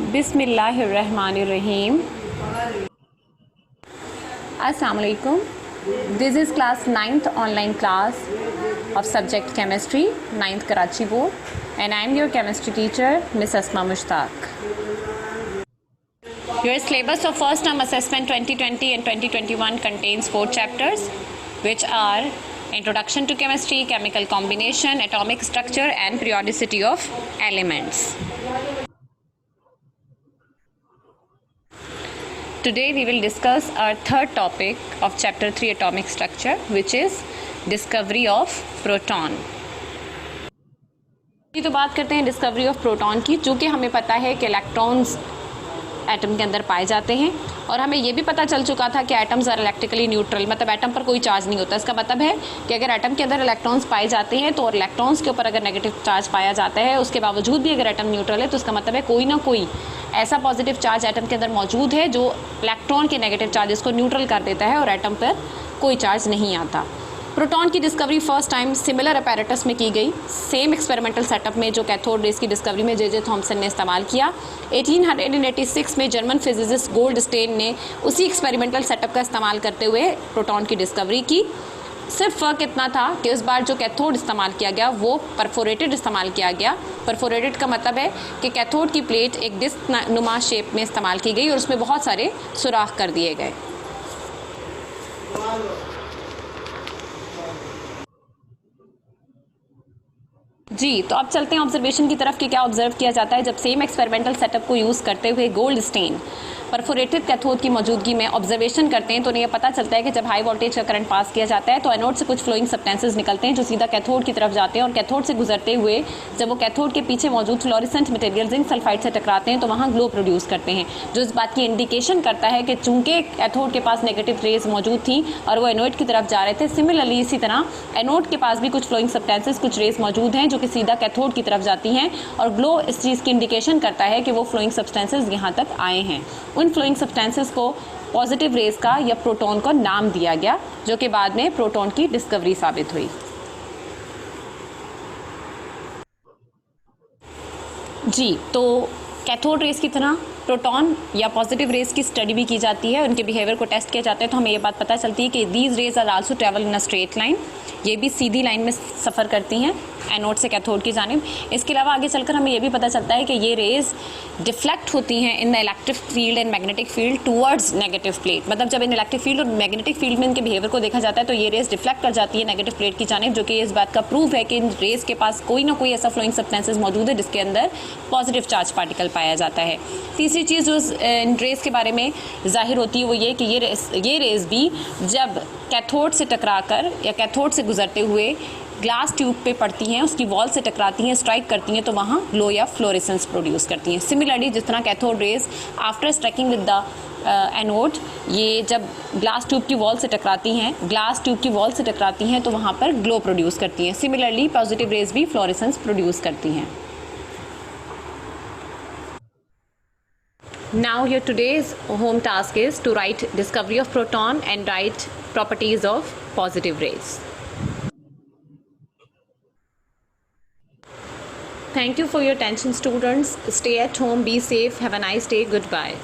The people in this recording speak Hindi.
बिस्मिल्लाहिर्रहमानिर्रहीम। अस्सलाम वालेकुम। This is class 9th online class of subject chemistry, 9th Karachi board, and I am your chemistry teacher, Miss Asma Mushtaq. Your syllabus of first term assessment 2020 and 2021 contains 4 chapters, which are Introduction to Chemistry, Chemical Combination, Atomic Structure and Periodicity of Elements. Today we will discuss our third topic of chapter 3, Atomic Structure, which is Discovery of Proton. तो बात करते हैं डिस्कवरी ऑफ प्रोटॉन की। चूँकि हमें पता है कि इलेक्ट्रॉन्स एटम के अंदर पाए जाते हैं और हमें ये भी पता चल चुका था कि एटम्स आर इलेक्ट्रिकली न्यूट्रल, मतलब एटम पर कोई चार्ज नहीं होता। इसका मतलब है कि अगर एटम के अंदर इलेक्ट्रॉन्स पाए जाते हैं तो और इलेक्ट्रॉन्स के ऊपर अगर नेगेटिव चार्ज पाया जाता है, उसके बावजूद भी अगर एटम न्यूट्रल है तो इसका मतलब है कोई ना कोई ऐसा पॉजिटिव चार्ज एटम के अंदर मौजूद है जो इलेक्ट्रॉन के नेगेटिव चार्जेस को न्यूट्रल कर देता है और एटम पर कोई चार्ज नहीं आता। प्रोटॉन की discovery first time similar apparatus में की गई, सेम एक्सपेरिमेंटल सेटअप में जो कैथोड रेस की डिस्कवरी में जे थॉमसन ने इस्तेमाल किया। 1886 में जर्मन फिजिसिस्ट गोल्डस्टेन ने उसी एक्सपेरिमेंटल सेटअप का इस्तेमाल करते हुए प्रोटॉन की डिस्कवरी की। सिर्फ फ़र्क इतना था कि उस बार जो कैथोड इस्तेमाल किया गया वो परफोरेटेड इस्तेमाल किया गया। परफोरेटेड का मतलब है कि कैथोड की प्लेट एक डिस्क नुमा शेप में इस्तेमाल की गई और उसमें बहुत सारे सुराख कर दिए गए। जी, तो अब चलते हैं ऑब्जर्वेशन की तरफ कि क्या ऑब्जर्व किया जाता है जब सेम एक्सपेरिमेंटल सेटअप को यूज़ करते हुए गोल्डस्टेन परफोरेटेड कैथोड की मौजूदगी में ऑब्जर्वेशन करते हैं। तो उन्हें यह पता चलता है कि जब हाई वोल्टेज का करंट पास किया जाता है तो एनोड से कुछ फ्लोइंग सब्सटेंसेस निकलते हैं जो सीधा कैथोड की तरफ जाते हैं और कैथोड से गुजरते हुए जब वो कैथोड के पीछे मौजूद फ्लोरेसेंट मटेरियल जिंक सल्फाइड से टकराते हैं तो वहाँ ग्लो प्रोड्यूस करते हैं, जो इस बात की इंडिकेशन करता है कि चूंकि कैथोड के पास नेगेटिव रेज मौजूद थी और वो एनोड की तरफ जा रहे थे, सिमिलरली इसी तरह एनोड के पास भी कुछ फ्लोइंग सब्सटेंसेस, कुछ रेज मौजूद हैं जो कि सीधा कैथोड की तरफ जाती हैं और ग्लो इस चीज़ की इंडिकेशन करता है कि वो फ्लोइंग सब्सटेंसेस यहाँ तक आए हैं। उन फ्लोइंग सब्सटेंसेस को पॉजिटिव रेज का या प्रोटॉन को नाम दिया गया, जो कि बाद में प्रोटॉन की डिस्कवरी साबित हुई। जी, तो कैथोड रेस की तरह प्रोटॉन या पॉजिटिव रेस की स्टडी भी की जाती है, उनके बिहेवियर को टेस्ट किया जाता है। तो हमें ये बात पता चलती है कि these rays are also travel in a straight line, ये भी सीधी लाइन में सफ़र करती हैं एनोड से कैथोड की जानिब। इसके अलावा आगे चलकर हमें ये भी पता चलता है कि ये रेज डिफ्लेक्ट होती हैं in the electric field and magnetic field towards negative plate. मतलब जब इन इलेक्ट्रिक फील्ड और मैग्नेटिक फील्ड में इनके बिहेवियर को देखा जाता है तो ये रेज डिफ्लेक्ट कर जाती है नेगेटिव प्लेट की जानिब, जो कि इस बात का प्रूफ है कि इन रेज के पास कोई ना कोई ऐसा फ्लोइंग सब्सटेंसेस मौजूद है जिसके अंदर पॉजिटिव चार्ज पार्टिकल पाया जाता है। तीसरी चीज़ जो इन रेज के बारे में जाहिर होती है वो ये कि ये रेज भी जब कैथोड से टकराकर या कैथोड से गुजरते हुए ग्लास ट्यूब पे पड़ती हैं, उसकी वॉल से टकराती हैं, स्ट्राइक करती हैं, तो वहाँ ग्लो या फ्लोरेसेंस प्रोड्यूस करती हैं। सिमिलरली जिस तरह cathode rays after striking with the anode, ये जब ग्लास ट्यूब की वॉल से टकराती हैं तो वहाँ पर ग्लो प्रोड्यूस करती हैं। सिमिलरली पॉजिटिव रेज भी फ्लोरेसेंस प्रोड्यूस करती हैं। Now your today's home task is to write discovery of proton and write properties of positive rays. Thank you for your attention, students. Stay at home, be safe, have a nice day, goodbye.